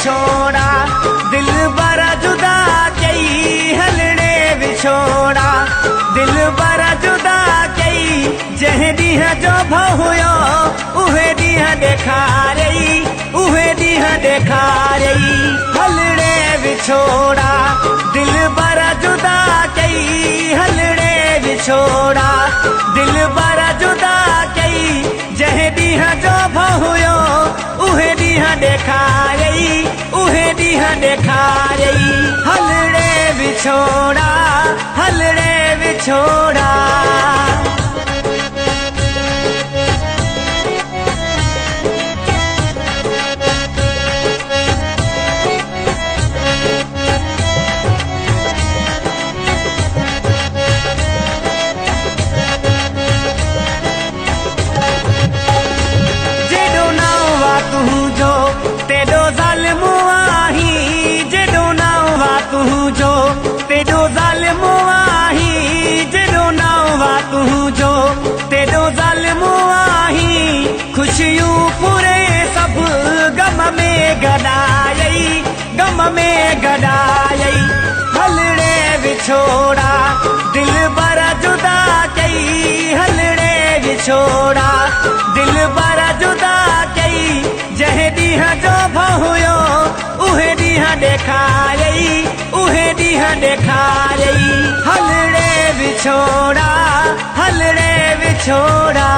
विछोड़ा दिल बर जुदा कई हलड़े विछोड़ा दिल बर जुदा कई जह ॾींहं जो भहुयो उहे ॾींहं ॾेखारई उहे ॾींहं ॾेखारई हलड़े विछोड़ा दिल बर जुदा कई हलड़े विछोड़ा दिल बर जुदा कई जह ॾींहं जो भहुयो उहे ॾींहं ॾेखारई उहे ॾींहं ॾेखारई हलड़े विछोड़ा हलड़े विछोड़ा तेॾो ज़ालिमु आहीं जेॾो नावा तुंहिंजो तेॾो ज़ालिमु आहीं जेॾो नावा तुंहिंजो तेॾो ज़ालिमु आहीं ख़ुशियूं पूरे सभु गम में गॾायई गम में गॾायई हलड़े विछोड़ा दिल बर जुदा कई हलड़े विछोड़ा दिल बर जुदा कई जह ॾींहं जो भहुयो उहे ॾींहं ॾेखारई उहे ॾींहं ॾेखारई हलड़े विछोड़ा हलड़े विछोड़ा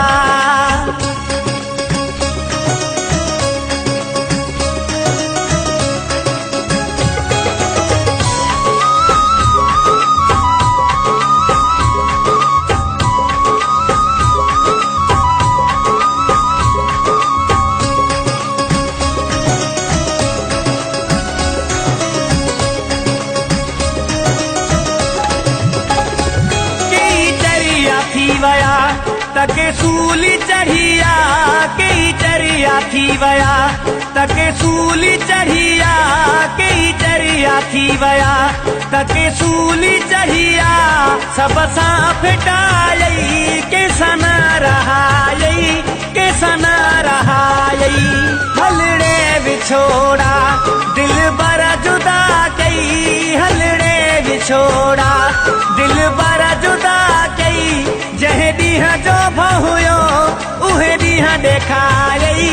वया तके सूली चढ़िया कई चरिया थी वया तके सूली चढ़िया कई चरिया थी वया तके सूली चढ़िया सब सां फिटायई केसन रहायई केसन रहायई हलड़े विछोड़ा दिल बर जुदा कई हलड़े विछोड़ा दिल बर जुदा कई जह ॾींहं जो भहुयो उहे ॾींहं ॾेखारई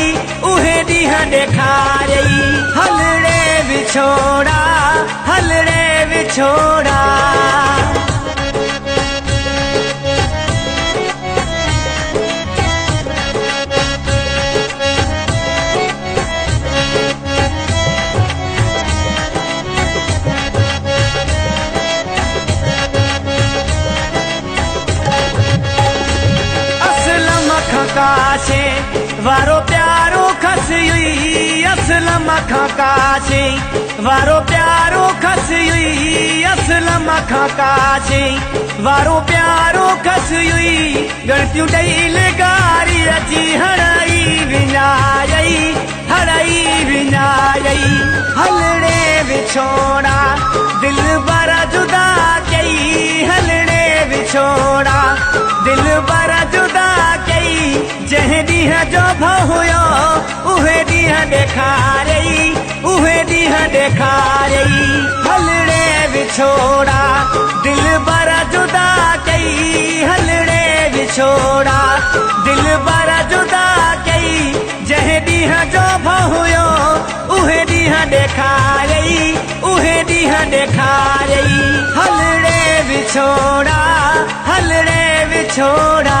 उहे ॾींहं ॾेखारई हलड़े विछोड़ा हलड़े विछोड़ा काशे वारो प्यारो खसयुई असलम खां काशे वारो प्यारो खसयुई असलम खां काशे वारो प्यारो खसयुई गणतियूं ॾेई लगारी अची हड़ई विञायई हड़ई विञायई हलड़े विछोड़ा दिल बर जुदा कई हलड़े विछोड़ा दिल बर जुदा कई जह ॾींहं जो भहुयो उहे ॾींहं ॾेखारई उहे ॾींहं ॾेखारई हलड़े विछोड़ा दिल बर जुदा कई हलड़े विछोड़ा दिल बर जुदा कई जह ॾींहं जो भहुयो उहे ॾींहं ॾेखारई उहे ॾींहं ॾेखारई हलड़े विछोड़ा हलड़े विछोड़ा